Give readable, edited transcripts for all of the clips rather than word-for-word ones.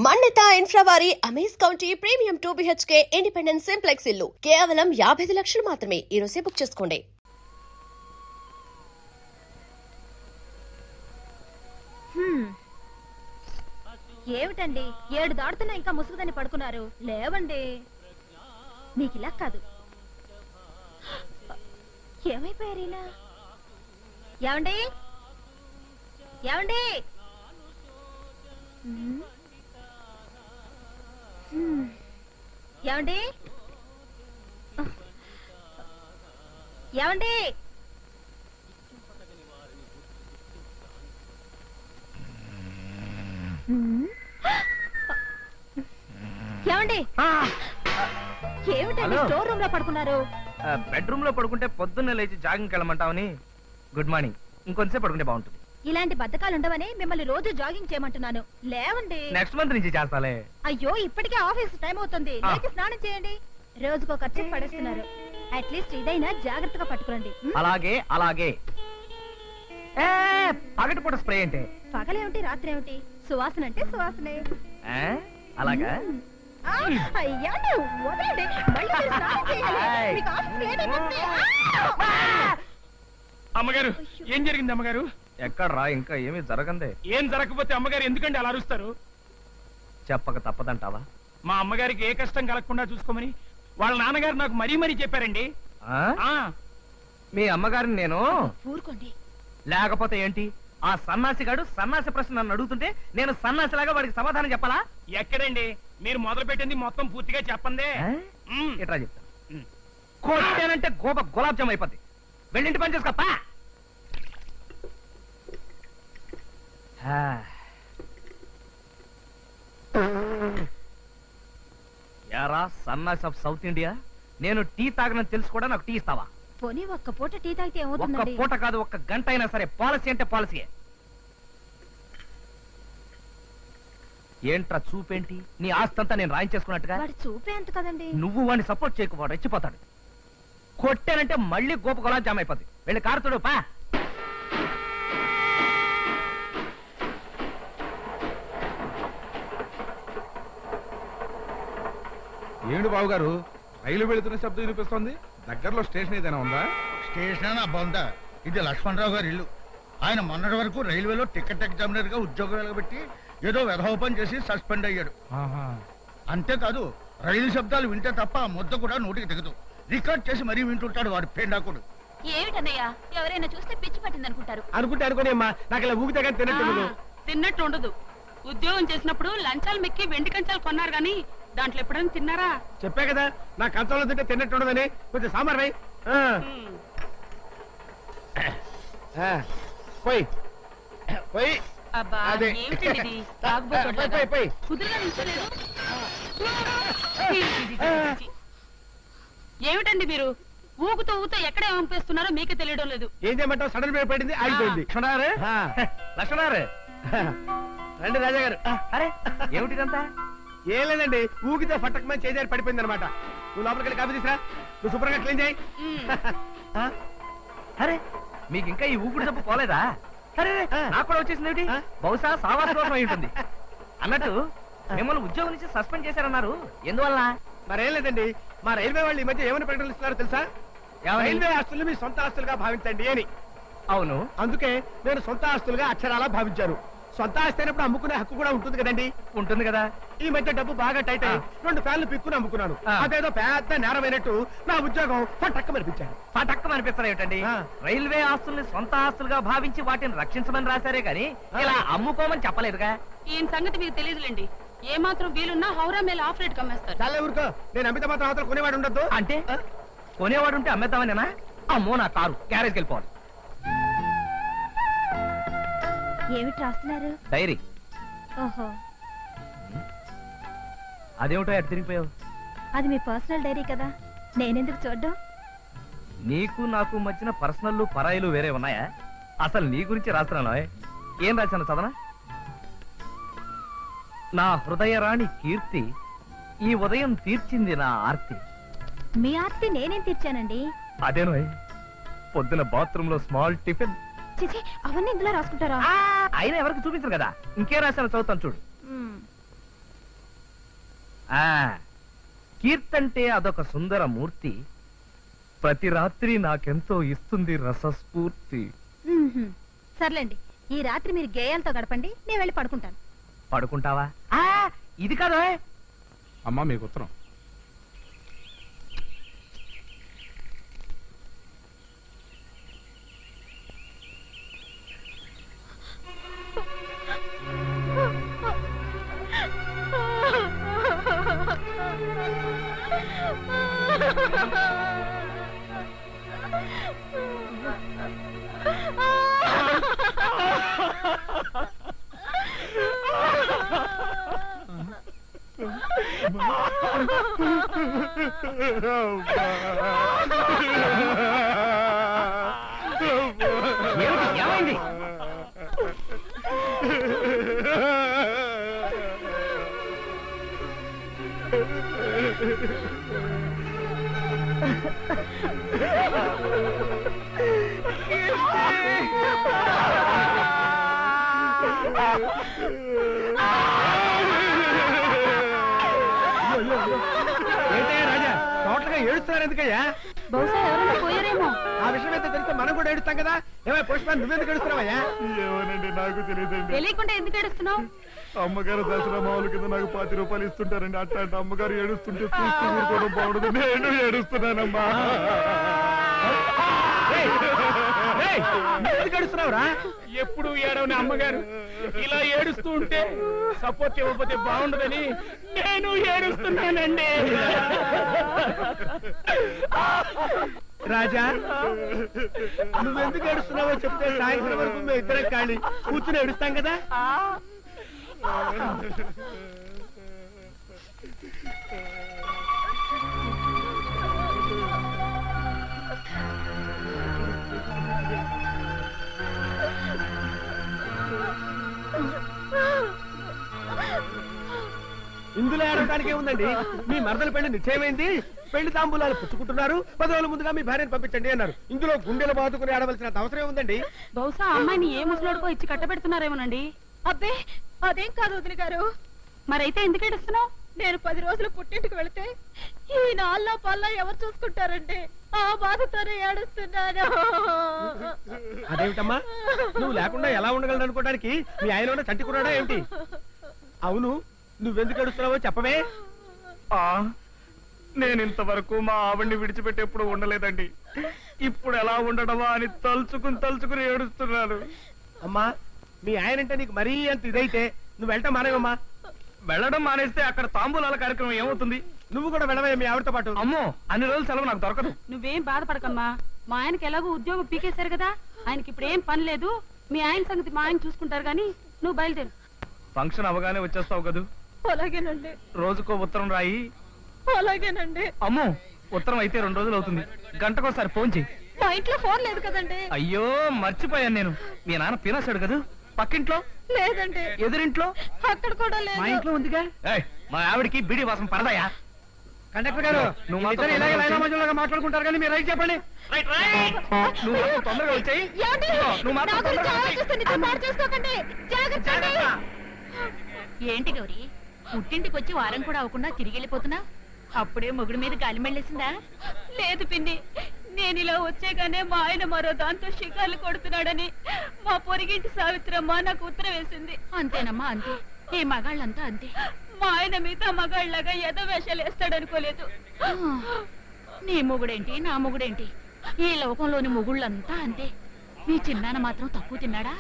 మన్నిత ఇన్ఫ్రావారి Amaze county premium 2 BHK independent simplex ఇల్లు కేవలం 55 లక్షలు మాత్రమే. ఈ రోజే బుక్ చేసుకోండి. ఏమిటండి 7 దాడుతున్నా ఇంకా ముసుగుదని పడుకున్నారు? లేవండి, మీకు ఇలా కాదు. ఏమైపోయారు ఇలా? ఏమండి ఏమండి ఏమండి ఏమండి ఏమండి ఏమిటండి స్టోర్ రూమ్ లో పడుకున్నారు? బెడ్రూమ్ లో పడుకుంటే పొద్దున్నే లేచి జాగింగ్కి వెళ్ళమంటావని. Good morning. ఇంకొంచెం పడుకుంటే బాగుంటుంది. ఇలాంటి బద్ధకాలు ఉండవని మిమ్మల్ని రోజు జాగింగ్ చేయమంటున్నాను. లేవండి. నెక్స్ట్ మంత్ నుంచి చేస్తాలే. అయ్యో, ఇప్పటికే ఆఫీస్ టైం అవుతుంది. లేచి స్నానం చేయండి. రోజుకో ఖర్చు పడేస్తున్నారు. అట్లీస్ట్ ఇదైనా జాగ్రత్తగా పట్టుకోండి. అలాగే అలాగే. పగటిపూట స్ప్రే అంటే పగలేమిటి రాత్రి ఏమిటి? సువాసన అంటే సువాసనే. అలాగా. అయ్యా వదలండి. మళ్ళీ మీరు స్నానం చేయాలి. మీకు ఆఫీస్ లేట్ అయిపోతుంది. అమ్మగారు, ఏం జరిగింది అమ్మగారు? ఎక్కడ్రా, ఇంకా ఏమీ జరగందే. ఏం జరగకపోతే అమ్మగారు ఎందుకంటే అలా అరుస్తారు? చెప్పక తప్పదంటావా? మా అమ్మగారికి ఏ కష్టం కలగకుండా చూసుకోమని వాళ్ళ నాన్నగారు నాకు మరీ మరీ చెప్పారండి. మీ అమ్మగారిని నేను ఊరుకోండి. లేకపోతే ఏంటి? ఆ సన్నాసిగాడు సన్నాసి ప్రశ్న నన్ను అడుగుతుంటే నేను సన్నాసిలాగా వాడికి సమాధానం చెప్పాలా? ఎక్కడండి, మీరు మొదలు పెట్టింది మొత్తం పూర్తిగా చెప్పందే. ఎట్లా చెప్తా? కొట్టానంటే గోప గులాబ్ జామ్ అయిపోద్ది. వెళ్ళింటి పని చేసుకోపా. యారా సన్నాసి ఆఫ్ సౌత్ ఇండియా, నేను టీ తాగనని తెలుసు కూడా నాకు టీ ఇస్తావా? పోనీ ఒక్క పూట టీ తాగితే ఏమవుతుంది? ఒక్క పూట కాదు, ఒక్క గంట అయినా సరే. పాలసీ అంటే పాలసీయే. ఏంట్రా చూపేంటి? నీ ఆస్తంతా నేను రాయించేసుకున్నట్టుగా. వాడు చూపే అంత కదండి. నువ్వు వాడిని సపోర్ట్ చేయకు, వాడు రెచ్చిపోతాడు. కొట్టానంటే మళ్ళీ గోప గులాబ్ జామ్ అయిపోద్ది. వెళ్ళి కారుతుడు పా. ఏమిటి బాబు గారు, రైలు వెళుతున్న శబ్దం వినిపిస్తోంది? దగ్గరలో స్టేషన్ ఏదైనా ఉందా? స్టేషన్ అబ్బా, ఇది లక్ష్మణరావు గారి ఇల్లు. ఆయన మొన్నటి వరకు రైల్వేలో టికెట్ ఎగ్జామినర్ గా ఉద్యోగం వెలగబెట్టి ఏదో వెధోపం చేసి సస్పెండ్ అయ్యాడు. అంతేకాదు, రైలు శబ్దాలు వింటే తప్ప ఆ ముద్ద కూడా నోటికి దిగదు. రికార్డ్ చేసి మరీ వింటుంటాడు వాడు పేండాకుడు. ఏమిటన్నయ్యా, ఎవరైనా చూస్తే పిచ్చి పట్టింది అనుకుంటారు. అనుకుంటే అనుకోని అమ్మా, నాకు ఇలా ఊగితే కానీ తిన్నట్టు ఉండదు. ఉద్యోగం చేసినప్పుడు లంచాలు మెక్కి వెండి కంచాలు కొన్నారు గాని దాంట్లో ఎప్పుడైనా తిన్నారా? చెప్పా కదా, నా కంచంలో తింటే తిన్నట్టు ఉండదని. కొంచెం సాంబార్ వై. పోయి పోయి. అబ్బా, అదే. ఏమిటండి ఇది? తాగుబోతులాగా. కుదురుగా నిల్చోలేదు. ఏమిటండి మీరు ఊగుతూ ఊగుతూ ఎక్కడ పంపిస్తున్నారో మీకే తెలియడం లేదు. ఏం చేయమంటావు? సడన్ బ్రేక్ పడింది, ఆగిపోయింది. లక్ష్మణారు, లక్ష్మణారు రండి. రాజా గారు. అరే ఏమిటిదంతా? ఏం లేదండి, ఊగితే ఫట్టకమని చేజారి పడిపోయింది అనమాట. నువ్వు లోపలికి వెళ్ళి కాఫీ తీసురా. నువ్వు శుభ్రంగా క్లీన్ చేయి. అరే మీకు ఇంకా ఈ ఊపిరి జబ్బు పోలేదా? అరే నాకు కూడా వచ్చేసింది. ఏమిటి? బహుశా సావాస దోషం అయి ఉంటుంది. అన్నట్టు మిమ్మల్ని ఉద్యోగం నుంచి సస్పెండ్ చేశారన్నారు, ఎందువల్ల? మరేం లేదండి, మా రైల్వే వాళ్ళు ఈ మధ్య ఏమని ప్రకటనలు ఇస్తున్నారో తెలుసా? రైల్వే ఆస్తులు మీ సొంత ఆస్తులుగా భావించండి అని. అవును, అందుకే నేను సొంత ఆస్తులుగా అక్షరాలా భావించారు. సొంత ఆస్తి అయినప్పుడు అమ్ముకునే హక్కు కూడా ఉంటుంది కదండి. ఉంటుంది కదా. ఈ మధ్య డబ్బు బాగా టైట్ అయ్యి 2 ఫ్యాన్లు పిక్కుని అమ్ముకున్నాను. అదేదో పెద్ద నేరమైనట్టు నా ఉద్యోగం పట్టక్కమనిపించాను. పటక్కమనిపిస్తారు ఏమిటండి? రైల్వే ఆస్తుల్ని సొంత ఆస్తులుగా భావించి వాటిని రక్షించమని రాశారే గాని ఇలా అమ్ముకోమని చెప్పలేదుగా. ఈయన సంగతి మీకు తెలియదులేండి. ఏ మాత్రం వీలున్నా హౌరా మేల ఆఫ్ రేట్ కమ్మేస్తారు. చాలా ఊరుకో, నేను అమిత మాత్రం అవతల కొనేవాడు ఉండద్దు. అంటే కొనేవాడుంటే అమ్మేద్దామనేనా? అమ్మో, నా కారు గ్యారేజ్కి వెళ్ళిపోవాలి. ఏమిటి రాస్తున్నారు? డైరీ. ఓహో, అదేమిటో ఎటు తిరిగిపోయావు? అది మీ పర్సనల్ డైరీ కదా, నేనెందుకు చూడ్డం? నీకు నాకు మధ్యన పర్సనల్ పరాయిలు వేరే ఉన్నాయా? అసలు నీ గురించి రాస్తున్నాను. ఏం రాశాను చదవనా? నా హృదయరాణి కీర్తి ఈ ఉదయం తీర్చింది నా ఆర్తి. మీ ఆర్తి నేనేం తీర్చానండి? అదేనో పొద్దున బాత్రూమ్ లో స్మాల్ టిఫిన్. చిచి, అవన్నీ ఇందులో రాసుకుంటారా? అయినా ఎవరికి చూపించరు కదా. ఇంకే రాశాను, చదువుతాను చూడు. ఆ కీర్తంటే అదొక సుందర మూర్తి, ప్రతి రాత్రి నాకెంతో ఇస్తుంది రసస్ఫూర్తి. సర్లేండి, ఈ రాత్రి మీరు గేయాలతో గడపండి, నేను వెళ్ళి పడుకుంటాను. పడుకుంటావా? ఇది కాదు. అమ్మా మీకు ఉత్తరం. ఏమైంది? ఏంటయ్యా రాజా, టోటల్గా ఏడుస్తున్నారు ఎందుకయ్యా? బహుశా ఎవరైనా పోయారేమో. ఆ విషయం అయితే తెలిస్తే మనం కూడా ఏడుస్తాం కదా. ఏమై పుష్ప, నువ్వెందుకు ఏడుస్తున్నావయ్యా? ఏమోనండి, నాకు తెలియదండి. తెలియకుండా ఎందుకు ఏడుస్తున్నావు? అమ్మగారు దసరా మామూలు కింద నాకు 10 రూపాయలు ఇస్తుంటారండి. అట్లాంటి అమ్మగారు ఏడుస్తుంటే చూస్తూ ఊరుకోవడం బాగుండదు. నేను ఏడుస్తున్నానమ్మా. ఎందుకు ఏడుస్తున్నావురా? ఎప్పుడు ఏడవని అమ్మగారు ఇలా ఏడుస్తూ ఉంటే సపోర్ట్ ఇవ్వకపోతే బాగుండదని నేను ఏడుస్తున్నానండి. రాజా, నువ్వెందుకు ఏడుస్తున్నావో చెప్తే సాయంత్రం వరకు మేము ఇద్దరం ఖాళీ కూర్చుని ఏడుస్తాం కదా. ఇందులో ఏడవడానికి ఏముందండి? మీ మరదల పెళ్లి నిశ్చయమైంది, పెళ్లి తాంబూలాలు పుచ్చుకుంటున్నారు, 10 రోజుల ముందుగా మీ భార్యను పంపించండి అన్నారు. ఇందులో గుండెలు బాదుకుని ఆడవలసిన అవసరం ఏముందండి? బహుశా అమ్మాయిని ఏ ముసలోడుకో ఇచ్చి కట్టబెడుతున్నారేమోనండి. అబ్బే, అదేం కాదు వదిన గారు. మరైతే ఎందుకు ఏడుస్తున్నావు? నేను 10 రోజులు పుట్టింటికి వెళితే ఈ నాళ్ళ పల్లా ఎవరు చూసుకుంటారండి? ఆ బాధతోనే ఏడుస్తున్నాను. అదేమిటమ్మా, నువ్వు లేకుండా ఎలా ఉండగలను అనుకోవడానికి మీ ఆయన చంటికున్నాడా ఏమిటి? అవును, నువ్వెందుకు ఏడుస్తున్నావో చెప్పవే. నేను ఇంతవరకు మా ఆవిడ్ని విడిచిపెట్టి ఎప్పుడు ఉండలేదండి. ఇప్పుడు ఎలా ఉండడమా అని తలుచుకుని ఏడుస్తున్నాను. అమ్మా, మీ ఆయనంటే నీకు మరీ అంత ఇదైతే నువ్వు వెళ్ళటం మానేవమ్మా. వెళ్ళడం మానేస్తే అక్కడ తాంబూలాల కార్యక్రమం ఏమవుతుంది? నువ్వు కూడా వెళ్ళవే మీ ఆవిడతో పాటు. అమ్మో, అన్ని రోజులు సెలవు నాకు దొరకదు. నువ్వేం బాధపడకమ్మా, మా ఆయనకి ఎలాగో ఉద్యోగం పీకేశారు కదా, ఆయనకి ఇప్పుడు ఏం పని లేదు. మీ ఆయన సంగతి మా ఆయన చూసుకుంటారు గాని నువ్వు బయలుదేరు. ఫంక్షన్ అవగానే వచ్చేస్తావు కదూ? అలాగేనండి, రోజుకో ఉత్తరం రాయి. అలాగేనండి. అమ్మో, ఉత్తరం అయితే 2 రోజులు అవుతుంది. గంటకోసారి ఫోన్ చెయ్యి. మా ఇంట్లో ఫోన్ లేదు కదండి. అయ్యో, మర్చిపోయాను నేను. మీ నాన్న పినాసాడు కదా. పక్కింట్లో లేదండి. ఎదురింట్లో అక్కడ కూడా మా లేదు. ఇంట్లో ఉందిగా. మా ఆవిడికి బిడి వాసన పడదాయా? కండక్టర్ గారు, నువ్వు మాతో ఇద్దరు ఇలాగే తొందరగా లైనా వచ్చేయ్. మధ్యలో మాట్లాడుకుంటారు కానీ మీరు రైట్ చెప్పండి. నువ్వు మాతో తొందరగా వచ్చేయ్. ఏమండి? నువ్వు మాతో నా గురించి తొందరగా ఆలోచిస్తే నిద్ర పాడు చేసుకోకండి. జాగ్రత్త అండి. ఏంటి గౌరీ, పుట్టింటికి వచ్చి వారం కూడా అవ్వకుండా తిరిగి వెళ్ళిపోతున్నా? అప్పుడే మొగుడు మీద గాలి మళ్ళేసిందా? లేదు పిన్ని, నేను ఇలా వచ్చేగానే మా ఆయన మరో దాంతో షికార్లు కొడుతున్నాడని మా పొరిగింటి సావిత్రమ్మ నాకు ఉత్తరం వేసింది. అంతేనమ్మా, అంతే. ఈ మగాళ్ళంతా అంతే. మా ఆయన మిగతా మగాళ్ళగా ఏదో వేషాలు వేస్తాడనుకోలేదు. నీ మొగుడేంటి, నా మొగుడేంటి, ఈ లోకంలోని మొగుళ్ళంతా అంతే. మీ చిన్నాన్న మాత్రం తక్కువ తిన్నాడా?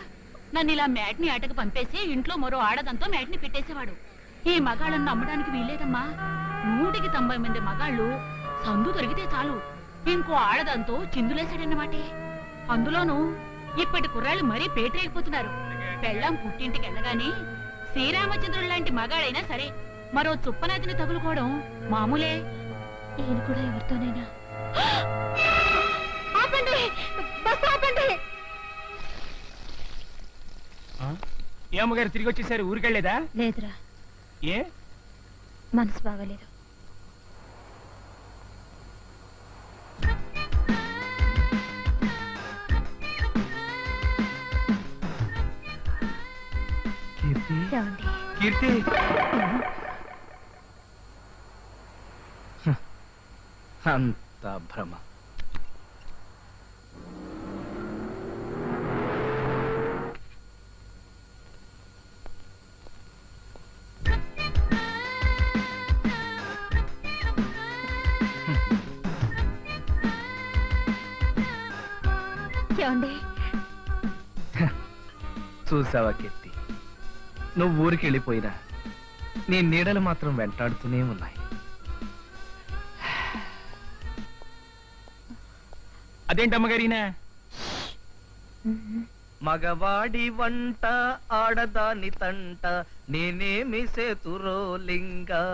నన్ను ఇలా మ్యాట్ని ఆటకు పంపేసి ఇంట్లో మరో ఆడదంతో మ్యాట్ని పెట్టేసేవాడు. ఈ మగాళ్ళను నమ్మడానికి వీల్లేదమ్మా. 190 మంది మగాళ్ళు సందు దొరికితే చాలు ఇంకో ఆడదంతో చిందులేశాడన్నమాటే. అందులోనూ ఇప్పటి కుర్రాళ్ళు మరీ పేటరేగిపోతున్నారు. పెళ్ళాం పుట్టింటికి వెళ్ళగాని శ్రీరామచంద్రుడు లాంటి మగాడైనా సరే మరో చుప్పనాతిని తగులుకోవడం మామూలే. ఈయన కూడా ఎవరితోనైనా. ఆపండి, బస్ ఆపండి. ఏ అమ్మగారు తిరిగి వచ్చేసారు? ఊరికెళ్ళేదా? లేదురా, ఏ మనసు బాగలేదు. కీర్తి, ఏమండి? కీర్తి, అంత భ్రమ. ఏమండి చూసావా కీర్తి, నువ్వు ఊరికి వెళ్ళిపోయినా నీ నీడలు మాత్రం వెంటాడుతూనే ఉన్నాయి. అదేంటి అమ్మగారినా? మగవాడి వంట ఆడదాని తంట నేనేమి సేతురోలింగా.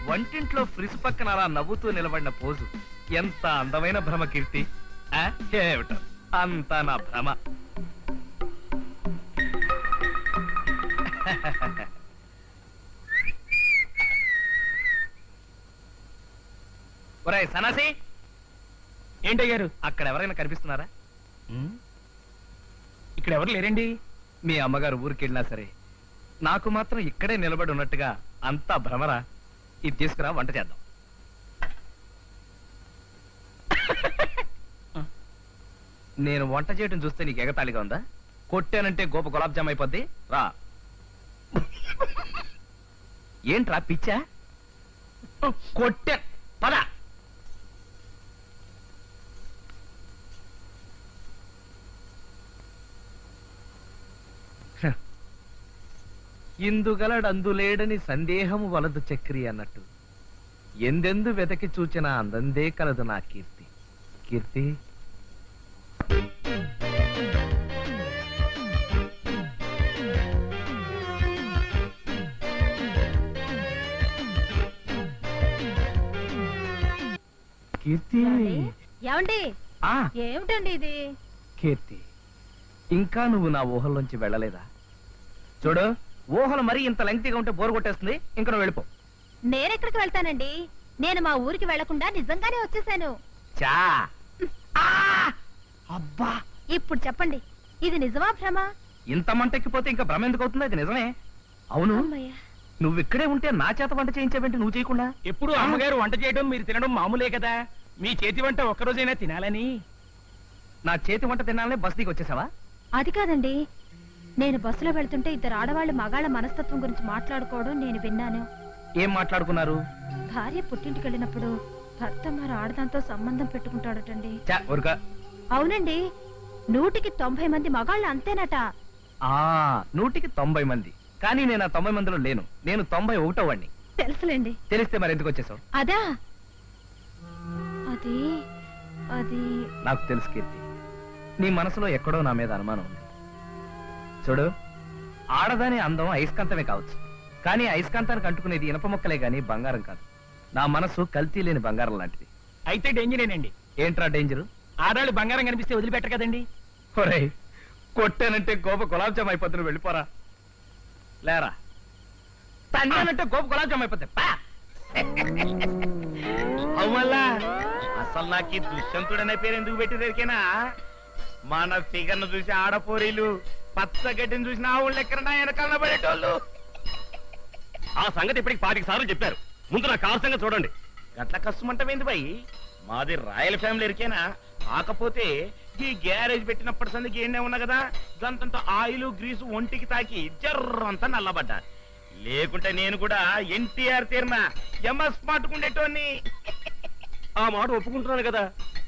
వంటింట్లో ఫ్రిజ్ పక్కన అలా నవ్వుతూ నిలబడిన పోజు ఎంత అందమైన భ్రమ కీర్తి. ఏమిటో అంతా నా భ్రమ. ఒరేయ్ సన్నాసి, ఏంటయ్యారు? అక్కడ ఎవరైనా కనిపిస్తున్నారా? ఇక్కడ ఎవరు లేరండి. మీ అమ్మగారు ఊరికెళ్ళినా సరే నాకు మాత్రం ఇక్కడే నిలబడి ఉన్నట్టుగా అంతా భ్రమరా. ఇది తీసుకురా, వంట చేద్దాం. నేను వంట చేయడం చూస్తే నీకు ఎగతాళిగా ఉందా? కొట్టానంటే గోప గులాబ్ జామ్ అయిపోద్ది. రా. ఏంట్రా పిచ్చా? కొట్టా, పద. ఇందుగలడందులేడని సందేహము వలదు చక్రి అన్నట్టు ఎందెందు వెతకి చూచినా అందందే కలదు నా కీర్తి. కీర్తి, కీర్తి, ఏమండి ఆ ఏమిటండి ఇది? కీర్తి, ఇంకా నువ్వు నా ఊహల్లోంచి వెళ్ళలేదా? చూడు, ఊహలు మరీ ఇంత లెంగ్తీగా ఉంటే బోరు కొట్టేస్తుంది. ఇంకా నువ్వు వెళ్ళిపో. నేనెక్కడికి వెళ్తానండి? నేను మా ఊరికి వెళ్లకుండా నిజంగానే వచ్చేసాను. చా. అబ్బా, ఇప్పుడు చెప్పండి, ఇది నిజమా భ్రమ? ఇంత మంటెక్కిపోతే ఇంకా భ్రమ ఎందుకు అవుతుంది? అది నిజమే. అవును, అమ్మయ్య. నువ్వు ఇక్కడే ఉంటే నా చేత వంట చేయించావేంటి నువ్వు చేయకుండా? ఎప్పుడు అమ్మగారు వంట చేయడం మీరు తినడం మామూలే కదా. మీ చేతి వంట ఒక్కరోజైనా తినాలని. నా చేతి వంట తినాలనే బస్ దిగి వచ్చేసావా? అది కాదండి, నేను బస్సులో వెళ్తుంటే ఇద్దరు ఆడవాళ్ళు మగాళ్ళ మనస్తత్వం గురించి మాట్లాడుకోవడం నేను విన్నాను. ఏం మాట్లాడుకున్నారు? భార్య పుట్టింటికి వెళ్ళినప్పుడు భర్త మరి ఆడదాంతో సంబంధం పెట్టుకుంటాడటండి. చా, ఊరుకా. అవునండి, 100కి 90 మంది మగాళ్ళు అంతేనట. 100కి 90 మంది. కానీ నేను ఆ 90 మందిలో లేను. నేను 91వ వాడిని. తెలుసులేండి. తెలిస్తే మరి ఎందుకు వచ్చేసావు? అదా, అది అది నాకు తెలుసు కీర్తి, నీ మనసులో ఎక్కడో నా మీద అనుమానం ఉంది. చూడు, ఆడదాని అందం అయస్కాంతమే కావచ్చు, కానీ అయస్కాంతానికి అంటుకునేది ఇనప మొక్కలే గాని బంగారం కాదు. నా మనసు కల్తీ లేని బంగారం లాంటిది. అయితే డేంజరేనండి. ఏంట్రా డేంజరు? ఆడాళ్ళు బంగారం కనిపిస్తే వదిలిపెట్టరు కదండి. ఒరేయ్, కొట్టానంటే గోప గులాబ్ జామ్ అయిపోతుంది. వెళ్ళిపోరా. లేరా. తన్నానంటే గోప గులాబ్ జామ్ అయిపోతాయి. అవుమల్లా, అసలు నాకు ఈ దుష్యంతుడనే పేరు ఎందుకు పెట్టిదేరికేనా? మన ఫిగర్ను చూసి ఆడపోరీలు, పచ్చగడ్డిని చూసిన ఆవుళ్ళు ఎక్కడ వెనకాల పడేటోళ్ళు. ఆ సంగతి ఇప్పటికి 5 సార్లు చెప్పారు. ముందు నా కారు సంగతి చూడండి. గట్ల కష్టమంటమేంది బాయ్? మాది రాయల్ ఫ్యామిలీ ఎరికేనా? కాకపోతే ఈ గ్యారేజ్ పెట్టినప్పటి సందికి ఏండే ఉన్నా కదా, గంతంత ఆయిల్ గ్రీసు ఒంటికి తాకి జర్రంతా నల్లబడ్డా. లేకుంటే నేను కూడా ఎన్టీఆర్ తీరిన ఎంఎస్ మాటుకుండేటోని. ఆ మాట ఒప్పుకుంటున్నాను కదా,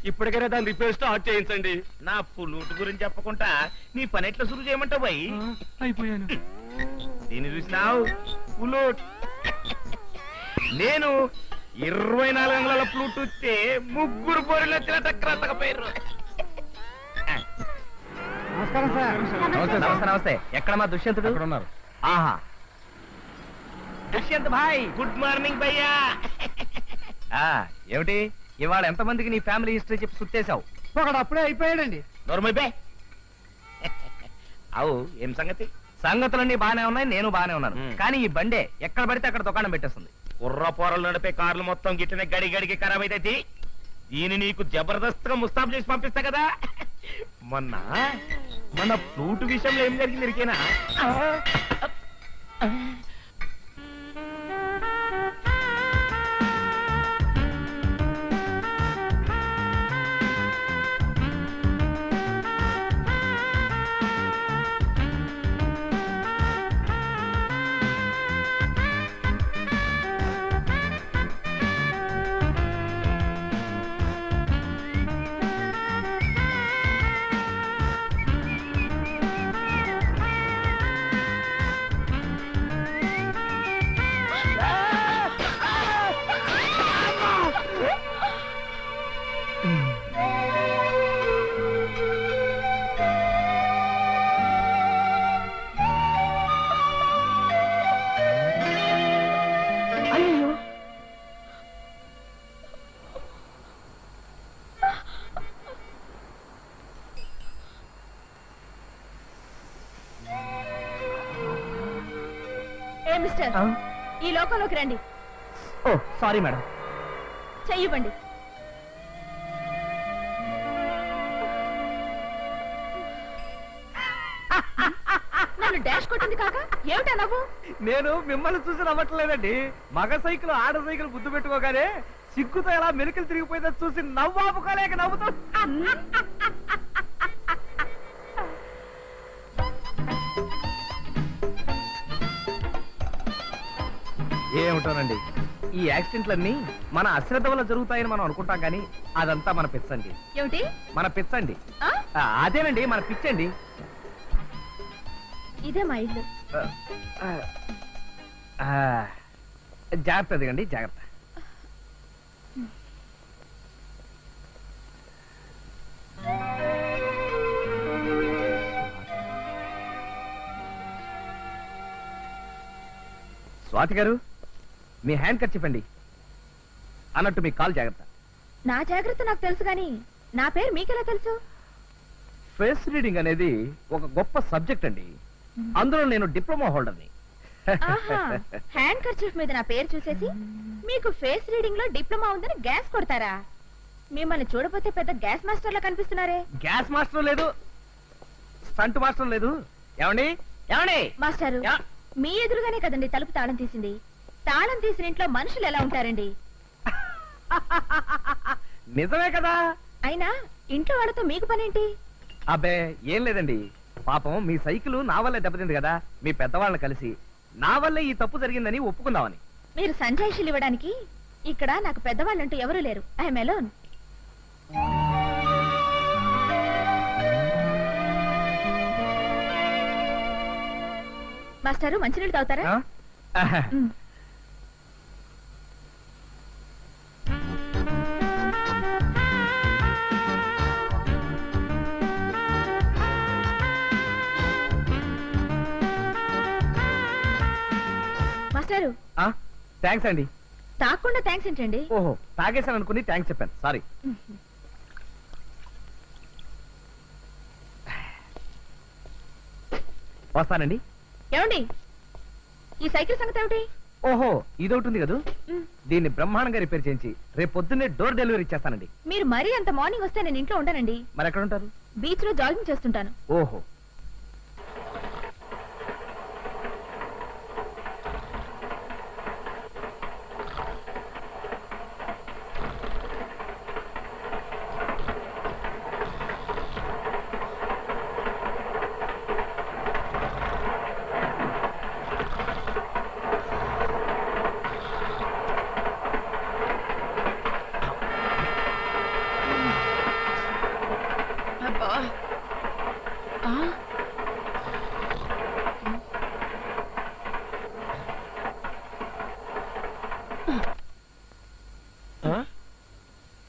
ఇప్పటికైనా దాన్ని రిపేర్ స్టార్ట్ చేయించండి. నా పుల్లూటు గురించి చెప్పకుండా నీ పని ఎట్లా సురు చేయమంటావు బాయ్? అయిపోయాను. దీన్ని చూసినావు, పుల్లూట్. నేను 24 అంగుళాల ఫ్లూట్ వస్తే 3 పోరీలు వచ్చిన చక్రాంతక పేరు. నమస్తే నమస్తే. ఎక్కడ మా దుష్యంతుడు? ఉన్నారు. ఆహా, దుష్యంత్ భాయ్. గుడ్ మార్నింగ్ భయ్యా. ఏమిటి ఇవాళ ఎంతమందికి నీ ఫ్యామిలీ హిస్టరీ చెప్పి సుత్తేసావు? ఒకడు అప్పుడే అయిపోయాడండి. నోర్మైపే. అవు ఏం సంగతి? సంగతులన్నీ బానే ఉన్నాయి, నేను బానే ఉన్నాను. మ్. కానీ ఈ బండే ఎక్కడ పడితే అక్కడ దుకాణం పెట్టేస్తుంది. కుర్ర పోరలు నడిపే కార్లు మొత్తం గిట్లనే గడి గడికి ఖరాబ్ అయితే దీన్ని నీకు జబర్దస్త్ గా ముస్తాబ్ చేసి పంపిస్తా కదా. మొన్న మన ఫ్లూట్ విషయంలో ఏం జరిగింది ఇరికేనా? ఏ మిస్టర్ ఈ లోకంలోకి రండి. ఓ సారీ మేడం. చెయ్యివ్వండి. నన్ను డాష్ కొట్టింది కాక ఏమిటా నవ్వు? నేను మిమ్మల్ని చూసి నవ్వట్లేదండి. మగ సైకిల్ ఆడ సైకిల్ గుద్దు పెట్టుకోగానే సిగ్గుతో ఎలా మెలికలు తిరిగిపోయిందో చూసి నవ్వు ఆపుకోలేక నవ్వుతూ. ఏమిటోనండి, ఈ యాక్సిడెంట్లన్నీ మన అశ్రద్ధ వల్ల జరుగుతాయని మనం అనుకుంటాం కానీ అదంతా మన పిచ్చండి. ఏమిటి? మన పిచ్చండి. ఆ? అదేనండి మన పిచ్చండి. ఇదే మా ఇల్లు. జాగ్రత్త దిగండి, జాగ్రత్త. స్వాతి గారు, మీ హ్యాండ్ కట్ చెప్పండి. అన్నట్టు మీ కాల్ జాగ్రత్త. నా జాగ్రత్త నాకు తెలుసు కానీ నా పేరు మీకెలా తెలుసు? ఫేస్ రీడింగ్ అనేది ఒక గొప్ప సబ్జెక్ట్ అండి. అందులో నేను డిప్లొమా హోల్డర్ని. హ్యాండ్ కర్చీఫ్ మీద నా పేరు చూసేసి మీకు ఫేస్ రీడింగ్ లో డిప్లొమా ఉందని గ్యాస్ కొడతారా? మిమ్మల్ని చూడపోతే పెద్ద గ్యాస్ మాస్టర్ లా కనిపిస్తున్నారే. గ్యాస్ మాస్టర్ లేదు, స్టంట్ మాస్టర్ లేదు. ఏమండి ఏమండి మాస్టారు, యా. మీ ఎదురుగానే కదండి తలుపు తాళం తీసింది. తాళం తీసిన ఇంట్లో మనుషులు ఎలా ఉంటారండి? నిజమే కదా. అయినా ఇంట్లో వాళ్ళతో మీకు పనేంటి? అబ్బే ఏం లేదండి, పాపం మీ సైకిల్ నా వల్లే దెబ్బతింది కదా, మీ పెద్దవాళ్ళని కలిసి నా వల్లే ఈ తప్పు జరిగిందని ఒప్పుకుందామని. మీరు సంజాయిషీలు ఇవ్వడానికి ఇక్కడ నాకు పెద్దవాళ్ళంటూ ఎవరూ లేరు. I'm alone. మాస్టారు, మంచినీళ్ళు తాగుతారా? ఆ? మ్. మాస్టారు, థ్యాంక్స్ అండి. తాగకుండా థ్యాంక్స్ ఏంటండి? ఓహో, తాగేశాను అనుకుని థ్యాంక్స్ చెప్పాను, సారీ. వస్తానండి. ఏమండి, ఈ సైకిల్ సంగతి ఏమిటి? ఓహో, ఇదొకటి ఉంది కదా, మ్. దీన్ని బ్రహ్మాండంగా రిపేర్ చేయించి రేపు పొద్దున్నే డోర్ డెలివరీ ఇచ్చేస్తానండి. మీరు మరీ అంత మార్నింగ్ వస్తే నేను ఇంట్లో ఉండనండి. మరి ఎక్కడ ఉంటారు? బీచ్ లో జాగింగ్ చేస్తుంటాను. ఓహో,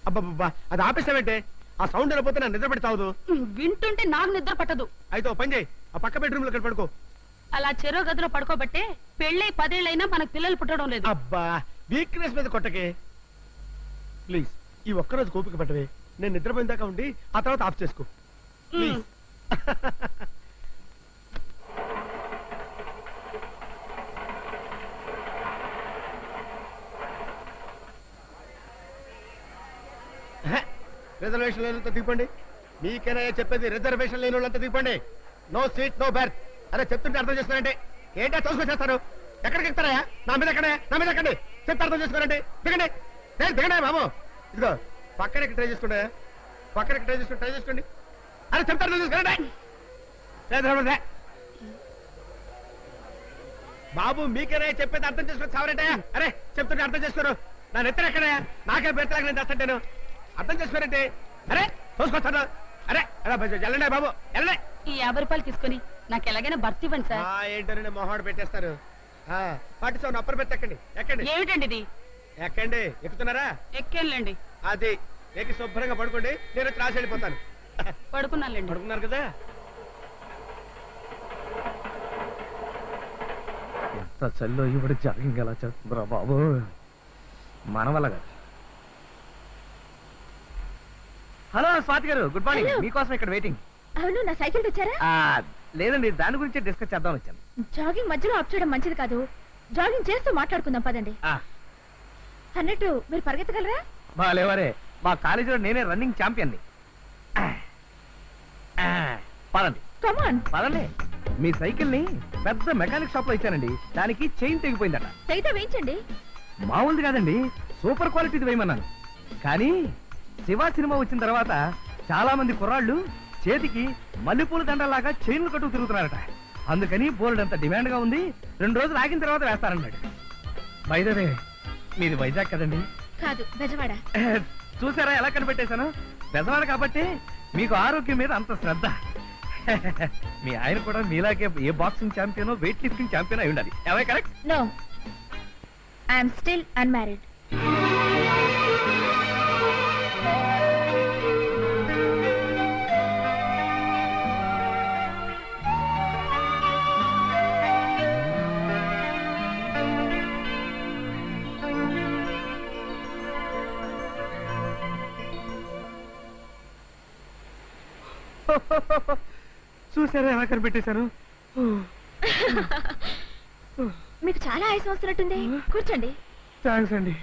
అబ్బబ్బా, అది ఆపేస్తావేంటే? ఆ సౌండ్ వెళ్ళిపోతే నా నిద్ర పెడతావు. వింటుంటే నాకు నిద్ర పట్టదు. అయితే ఓ పని చేయి, ఆ పక్క బెడ్రూమ్ లో పడుకో. అలా చెరో గదిలో పడుకోబట్టే పెళ్ళై 10 ఏళ్ళైనా మనకు పిల్లలు పుట్టడం లేదు. అబ్బా, వీక్నెస్ మీద కొట్టకే ప్లీజ్. ఈ ఒక్కరోజు కోపిక పట్టవే, నేను నిద్రపోయిన దాకా ఉండి ఆ తర్వాత ఆఫ్ చేసుకో ప్లీజ్. రిజర్వేషన్ లేనంత దిగండి. మీకైనా చెప్పేది, రిజర్వేషన్ లేని వాళ్ళంతా దిగండి. No seat no berth. అరే చెప్తుంటే అర్థం చేస్తున్నారంటే ఏంటో తోసుకొచ్చేస్తారు. ఎక్కడికి ఎక్కుతారా? నా మీద ఎక్కడే, నా మీద ఎక్కండి. చెప్తే అర్థం చేసుకోరండి. దిగండి, దిగండి బాబు. ఇదిగో పక్కన ట్రై చేసుకోండి, పక్కన ట్రై చేసుకోండి. అరే చెప్తే అర్థం చేసుకోరండి. బాబు మీకైనా చెప్పేది అర్థం చేసుకొని చావరంటే. అరే చెప్తుంటే అర్థం చేసుకోరు. నా నెత్తరు ఎక్కడే, నాకే బెర్తలాగా నేను తెస్తాను. అర్థం చేసుకోరంటే అరే తోసుకొస్తాను. అరే వెళ్ళండి బాబు, వెళ్ళండి. ఈ 50 రూపాయలు తీసుకుని నాకు ఎలాగైనా భర్తీ ఇవ్వండి సార్. ఏంటో మొహాడు పెట్టేస్తారు. పాటిస్తాను, అప్పర్ బెర్త్ ఎక్కండి, ఎక్కండి. ఏమిటండి ఇది? ఎక్కండి. ఎక్కుతున్నారా? ఎక్కేళ్ళండి. అది ఎక్కి శుభ్రంగా పడుకోండి, నేను వచ్చి రాసి వెళ్ళిపోతాను. పడుకున్నానులేండి. పడుకున్నారు కదా. ఎంత చల్లో ఇవిడ జాగింగ్ ఎలా చేస్తుందిరా బాబు, మన వల్ల కాదు. హలో స్వాతి గారు, గుడ్ మార్నింగ్. Hello. మీకోసం ఇక్కడ వెయిటింగ్. అవును, నా సైకిల్ తెచ్చారా? లేదండి, దాని గురించి డిస్కస్ చేద్దాం వచ్చాను. జాగింగ్ మధ్యలో ఆఫ్ చేయడం మంచిది కాదు. జాగింగ్ చేస్తూ మాట్లాడుకుందాం పదండి. అన్నట్టు మీరు పరిగెత్తగలరా? బాలేవరే, మా కాలేజీలో నేనే రన్నింగ్ ఛాంపియన్ని. పదండి కమాన్. పదండి. మీ సైకిల్ ని పెద్ద మెకానిక్ షాప్ లో ఇచ్చానండి, దానికి చైన్ తెగిపోయిందట. తెగితే వేయించండి. మామూలుది కాదండి, సూపర్ క్వాలిటీది వేయమన్నాను. కానీ శివ సినిమా వచ్చిన తర్వాత చాలా మంది కుర్రాళ్ళు చేతికి మల్లెపూల దండలాగా చైన్లు కట్టుకు తిరుగుతున్నారట. అందుకని బోల్డ్ అంత డిమాండ్ గా ఉంది. 2 రోజులు ఆగిన తర్వాత వేస్తారన్నాడు. బైదవే, మీది వైజాగ్ కదండి? కాదు, బెజవాడ. చూసారా ఎలా కనిపెట్టేశాను? బెజవాడ కాబట్టి మీకు ఆరోగ్యం మీద అంత శ్రద్ధ. మీ ఆయన కూడా మీలాగే ఏ బాక్సింగ్ ఛాంపియనో వెయిట్ లిఫ్టింగ్ ఛాంపియన్ అయి ఉండాలి. Am I correct? No, I'm still unmarried. చూసారా ఎలా కనిపెట్టేశాను? మీకు చాలా ఆయాసం వస్తున్నట్టుంది, కూర్చోండి. థ్యాంక్స్ అండి.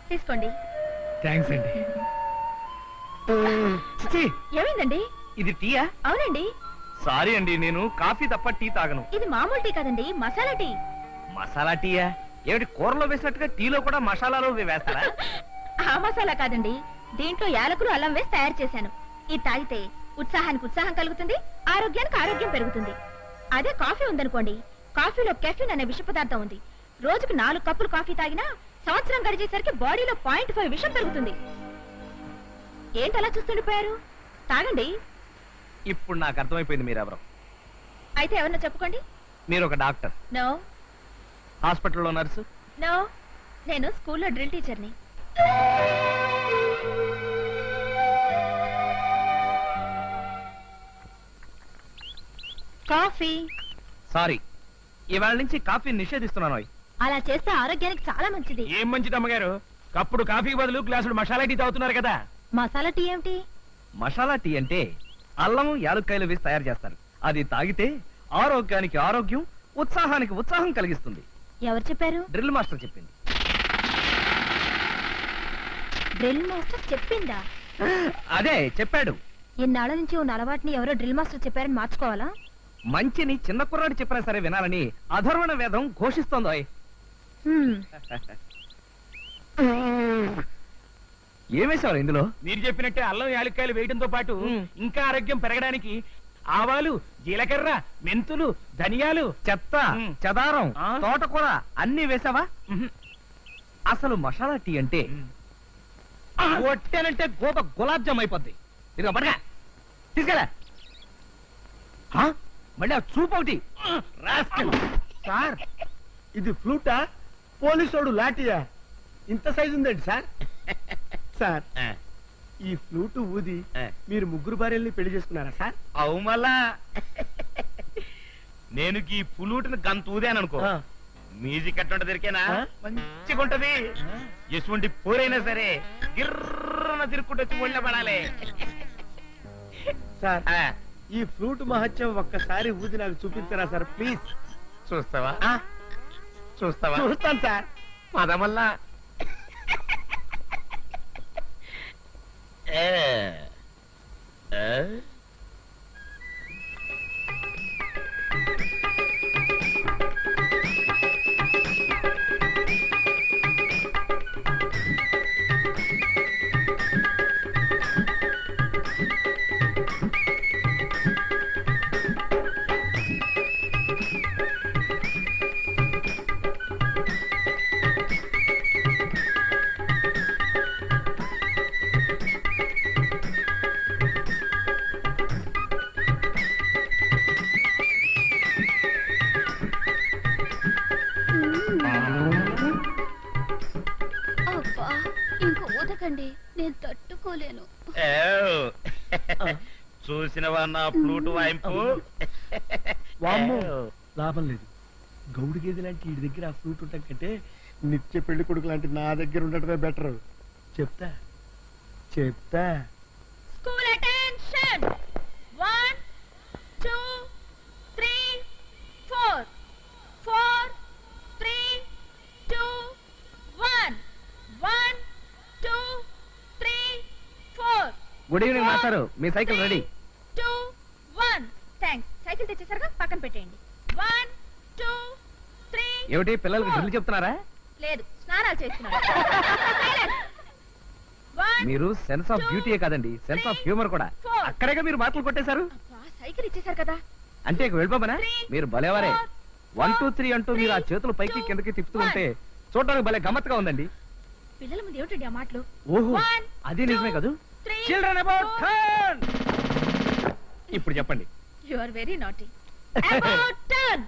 తీసుకోండి. థ్యాంక్స్ అండి. ఏమైందండి? ఇది టీయా? అవునండి. సారీ అండి, నేను కాఫీ తప్ప టీ తాగను. ఇది మామూలు టీ కాదండి, మసాలా టీ. మసాలా టీయా? ఏమిటి కూరలో వేసినట్టుగా టీలో కూడా మసాలాలో వేస్తారా? ఆ మసాలా కాదండి, దీంట్లో యాలకులు అల్లం వేసి తయారు చేశాను. ఇది తాగితే ఉత్సాహానికి ఉత్సాహం కలుగుతుంది, ఆరోగ్యానికి ఆరోగ్యం పెరుగుతుంది. అదే కాఫీ ఉందనుకోండి, కాఫీలో కెఫిన్ అనే విష పదార్థం ఉంది. రోజుకు 4 కప్పులు కాఫీ తాగినా సంవత్సరం గడిచేసరికి బాడీలో 0.5 విషం పెరుగుతుంది. ఏంటి అలా చూస్తుండిపోయారు? తాగండి. ఇప్పుడు నాకు అర్థమైపోయింది మీరెవరో. అయితే ఎవరన్నా చెప్పుకోండి. మీరు ఒక డాక్టర్? నో. హాస్పిటల్లో నర్సు? నో, నేను స్కూల్లో డ్రిల్ టీచర్ని. కాఫీ. సారీ, ఇవాళ నుంచి కాఫీ నిషేధిస్తున్నాను. అలా చేస్తే ఆరోగ్యానికి చాలా మంచిది. ఏం మంచిది అమ్మగారు, కప్పుడు కాఫీకి బదులు గ్లాసుడు మసాలా టీ తాగుతున్నారు కదా. మసాలా టీ ఏమిటి? మసాలా టీ అంటే అల్లం యాలుక్కాయలు వేసి తయారు చేస్తారు. అది తాగితే ఆరోగ్యానికి ఆరోగ్యం, ఉత్సాహానికి ఉత్సాహం కలిగిస్తుంది. ఎవరు చెప్పారు? డ్రిల్ మాస్టర్ చెప్పింది. డ్రిల్ మాస్టర్ చెప్పిందా? అదే చెప్పాడు. ఇన్నాళ్ళ నుంచి ఉన్న అలవాటుని ఎవరో డ్రిల్ మాస్టర్ చెప్పారని మార్చుకోవాలా? మంచిని చిన్న కుర్రాడు చెప్పినా సరే వినాలని అధర్వణ వేదం ఘోషిస్తోందో. ఏమేశారు ఇందులో? మీరు చెప్పినట్టే అల్లం యాలక్కాయలు వేయడంతో పాటు ఇంకా ఆరోగ్యం పెరగడానికి ఆవాలు, జీలకర్ర, మెంతులు, ధనియాలు, చెత్త, మ్. చెదారం, ఆ? తోటకూర అన్ని వేసావా? అసలు మసాలా టీ అంటే కొట్టానంటే గోప గులాబ్ జామ్ అయిపోద్ది. ఇదిగో పడగా తీసుకెళ్ళా. మళ్ళీ ఆ చూపు ఒకటి. సార్, ఇది ఫ్లూటా పోలీసోడు లాఠీయా? ఇంత సైజు ఉందండి సార్. సార్, ఈ ఫ్లూటు ఊది మీరు 3 భార్యల్ని పెళ్లి చేసుకున్నారా సార్? అవు మళ్ళా నేను ఈ పులూటిని గంత ఊదాననుకో, మ్యూజిక్ అట్టుంట దొరికేనా మంచిగా ఉంటది. ఎటువంటి పోరైనా సరే గిర్రన తిరుక్కుంటూ వచ్చి ఒళ్ళ పడాలి. సార్, ఈ ఫ్లూట్ మహత్యం ఒక్కసారి ఊది నాకు చూపించరా సార్ ప్లీజ్? చూస్తావా? చూస్తావా? చూస్తాను సార్. పదమల్లా అబ్బా, ఇంకో ఊదకండి, నేను తట్టుకోలేను. చూసినవా నా ఫ్లూట్ వాయింపు? వామ్మో, లాభం లేదు. గౌడు గేదె లాంటి వీడి దగ్గర ఆ ఫ్లూట్ ఉంటాం కంటే నిత్య పెళ్లి కొడుకు లాంటి నా దగ్గర ఉండటమే బెటర్. చెప్తా చెప్తా. స్కూల్ అటెన్షన్ 1 2 3 4 4 3 2 1 1 2 3 4 గుడ్ ఈవినింగ్ మాస్టారు, మీ సైకిల్ రెడీ. 2 1 థాంక్స్. సైకిల్ తెచ్చేసరిగా పక్కన పెట్టేయండి. 1 2 3 ఏమిటి పిల్లలకి డ్రిల్ చెప్తున్నారా? లేదు, స్నానాలు చేస్తున్నారు. మీరు సెన్స్ ఆఫ్ బ్యూటీయే కాదండి, సెన్స్ ఆఫ్ హ్యూమర్ కూడా. అక్కడేగా మీరు మాటలు కొట్టేశారు. సైకిల్ ఇచ్చేసారు కదా. అంటే ఇక వెళ్ళిపోమనా? మీరు భలేవారే. 1 2 3 అంటూ మీరు ఆ చేతులు పైకి కిందకి తిప్పుతూ ఉంటే చూడడానికి భలే గమ్మత్తుగా ఉందండి. పిల్లల ముందు ఏమిటండి ఆ మాటలు? ఓహో, అది నిజమే కదూ. Children about turn. ఇప్పుడు చెప్పండి. You are very naughty. About turn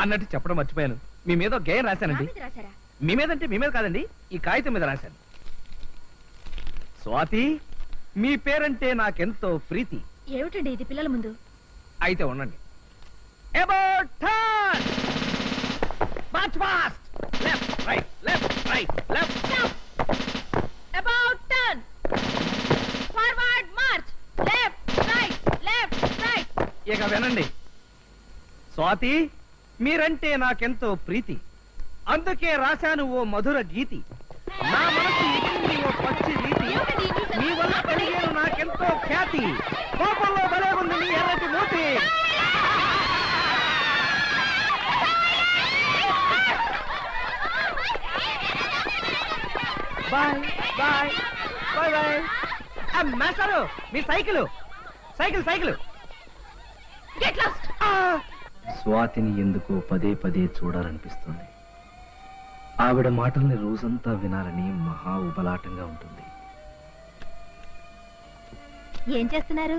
అన్నట్టు చెప్పడం మర్చిపోయాను. మీ మీద ఒక గేయం రాశానండి. రాసారా? మీ మీద అంటే మీ మీద కాదండి, ఈ కాగితం మీద రాశాను. స్వాతి, మీ పేరంటే నాకెంతో ప్రీతి. ఏమిటండి ఇది పిల్లల ముందు? అయితే ఉండండి. About turn. March fast. Left right left right left. About turn. Forward March. Left right left right. ఇక వినండి. స్వాతి, మీరంటే నాకెంతో ప్రీతి, అందుకే రాశాను ఓ మధుర గీతి. నా మనసు ఎక్కింది ఓ పచ్చి రీతి, మీ వల్ల కలిగేను నాకెంతో ఖ్యాతి. కోపంలో భలే ఉంది నీ ఎర్రటి మూతి. Bye bye bye bye. మాస్టారు, మీ cycle cycle cycle. Get lost. స్వాతిని ఎందుకో పదే పదే చూడాలనిపిస్తుంది. ఆవిడ మాటల్ని రోజంతా వినాలని మహా ఉబలాటంగా ఉంటుంది. ఏం చేస్తున్నారు?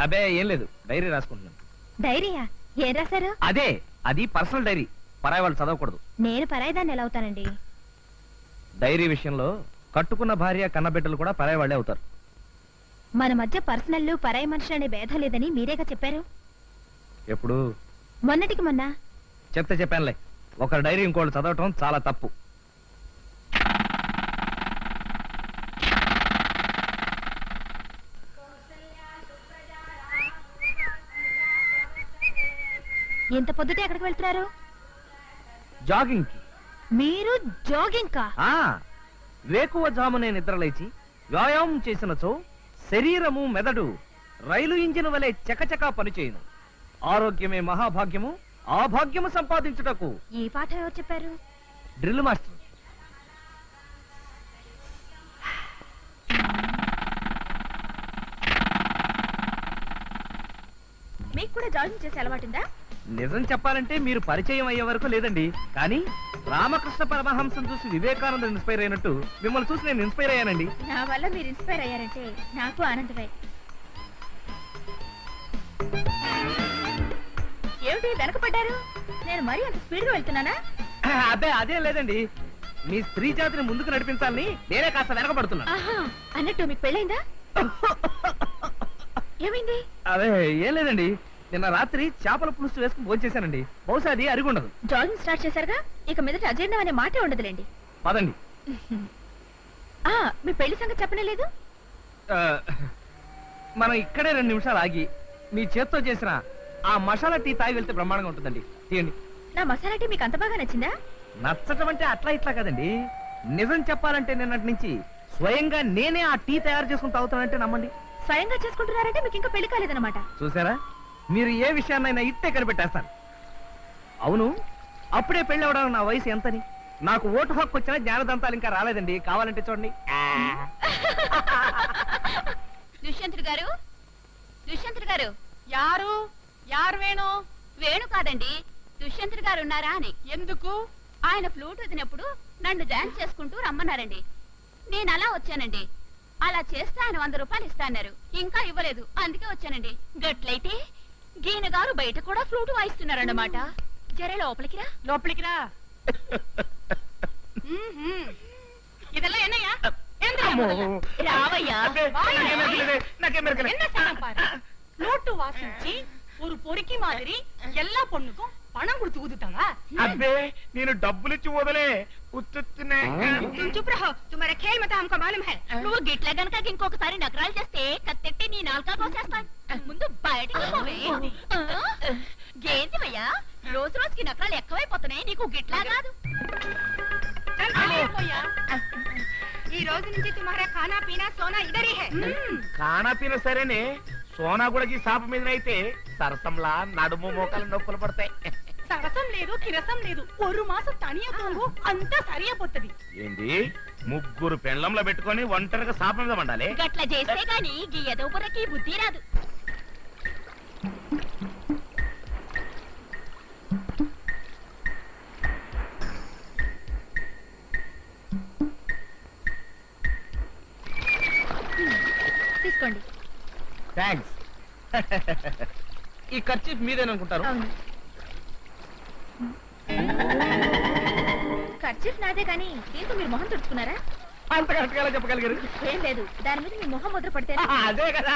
అబే ఏం లేదు, డైరీ రాసుకుంటున్నాను. డైరీయా? ఏం రాశారు? అదే, అది పర్సనల్ డైరీ, పరాయి వాళ్ళు చదవకూడదు. నేను పరాయిదాన్ని ఎలా అవుతానండి? డైరీ విషయంలో కట్టుకున్న భార్య కన్నబిడ్డలు కూడా పరాయి వాళ్ళే అవుతారు. మన మధ్య పర్సనల్ పరాయి మనుషులు అనే భేదం లేదని మీరేగా చెప్పారు. ఎప్పుడు? మొన్నటికి మొన్న. చెప్తే చెప్పానులే, ఒకరి డైరీ ఇంకోళ్ళు చదవటం చాలా తప్పు. ఎంత పొద్దుటే ఎక్కడికి వెళ్తున్నారు? జాగింగ్ కి. మీరు జాగింగ్ కా? వేకువ జామునే నిద్రలేచి వ్యాయామం చేసినచో శరీరము మెదడు రైలు ఇంజిన్ వలె చకచకా పనిచేయును. ఆరోగ్యమే మహాభాగ్యము, ఆ భాగ్యము సంపాదించుటకు. ఈ పాఠం ఎవరు చెప్పారు? Drill master. మీకు కూడా జాగింగ్ చేసే అలవాటుందా? నిజం చెప్పాలంటే మీరు పరిచయం అయ్యే వరకు లేదండి, కానీ రామకృష్ణ పరమహంసం చూసి వివేకానంద ఇన్స్పైర్ అయినట్టు మిమ్మల్ని చూసి నేను ఇన్స్పైర్ అయ్యానండి. నా వల్ల మీరు ఇన్స్పైర్ అయ్యారంటే నాకు ఆనందమే. ఏమిటి వెనకపడ్డారు? నేను మరీ అంత స్పీడ్ గా వెళ్తున్నానా? అదే అదేం లేదండి, మీ స్త్రీ జాతిని ముందుకు నడిపించాలని నేనే కాస్త వెనకబడుతున్నాను. ఆహా, అన్నట్టు మీకు పెళ్ళైందా? ఏమైంది? అదే ఏం లేదండి, నిన్న రాత్రి చేపల పులుసు వేసుకుని భోంచేశానండి. బహుశా అది అరిగుండదు. జాగింగ్ స్టార్ట్ చేశారుగా, ఇక మీదట అజీర్ణం అనే మాటే ఉండదులేండి. పదండి. మీ పెళ్లి సంగతి చెప్పనే లేదు. మనం ఇక్కడే 2 నిమిషాలు ఆగి మీ చేత్తో చేసిన ఆ మసాలా టీ తాగి వెళ్తే బ్రహ్మాండంగా ఉంటుందండి. తీయండి. నా మసాలా టీ మీకు అంత బాగా నచ్చిందా? నచ్చటం అంటే అట్లా ఇట్లా కదండి, నిజం చెప్పాలంటే నిన్నటి నుంచి స్వయంగా నేనే ఆ టీ తయారు చేసుకుని తాగుతానంటే నమ్మండి. స్వయంగా చేసుకుంటున్నారంటే మీకు ఇంకా పెళ్లి కాలేదన్నమాట. చూసారా, మీరు ఏ విషయాన్నైనా ఇట్టే కనిపెట్టేస్తాను. అవును, అప్పుడే పెళ్లి అవడానికి నా వయసు ఎంతని? నాకు ఓటు హక్కు వచ్చిన జ్ఞానదంతాలు ఇంకా రాలేదండి, కావాలంటే చూడండి. దుష్యంతుడు గారు, దుష్యంతుడు గారు. యారు యారు? వేణు? వేణు కాదండి, దుష్యంతుడు గారు ఉన్నారా అని. ఎందుకు? ఆయన ఫ్లూట్ వదినప్పుడు నన్ను డాన్స్ చేసుకుంటూ రమ్మన్నారండి. నేను అలా వచ్చానండి. అలా చేస్తే ఆయన 100 రూపాయలు ఇస్తాన్నారు, ఇంకా ఇవ్వలేదు, అందుకే వచ్చానండి. గట్లయితే గీన గారు బయట కూడా ఫ్లూట్ వాయిస్తున్నారన్నమాట. జరే లోపలికి రా. లోపలికి రా. ఇదెల్లా ఎన్నయ్యా? రావయ్యా. నాకేం ఫ్లూట్ వాసించి ஒரு பொறுக்கி மாதிரி எல்லா பொண்ணுக்கும் పణం గుర్తు ఊదుతావా అబ్బే నేను డబ్బులిచ్చి వదలే ఉత్తునే చుప్ రహో తుమారా ఖేల్ మత హమ్కో మాలూమ్ హై నువ్వు గిట్ల గనక ఇంకొకసారి నగరాలు చేస్తే కత్తెట్టి నీ నాలుక కోసేస్తాను ముందు బయటికి పోవే ఏంటివయ్యా రోజు రోజుకి నగరాలు ఎక్కువైపోతున్నాయి నీకు గిట్లా కాదు ఈ రోజు నుంచి తుమారా ఖానా పీనా సోనా ఇదరీ హై కానా పీన సరేనే సోనా కూడా ఈ సాప మీద అయితే సరసంలా నడుము మోకాలు నొప్పులు పడతాయి సరసం లేదు కిరసం లేదు ఒక మాసం తనియ పోంగు అంతా సరియపోతుంది ఏంది ముగ్గురు పెండ్లంలో పెట్టుకొని ఒంటరిగా సాప మీద పండాలి గట్ల చేస్తే గాని గీ ఎదో బుర్రకి బుద్ధి రాదు తీసుకోండి థ్యాంక్స్. ఈ ఖర్చు మీదేననుకుంటారు. అవును ఖర్చీఫ్ నాదే కానీ దీంతో మీరు మొహం తుడుచుకున్నారా అంత కరెక్ట్ గా చెప్పగలిగారు. ఏం లేదు దాని మీద మీ మొహం ముద్ర పడితే అదే కదా.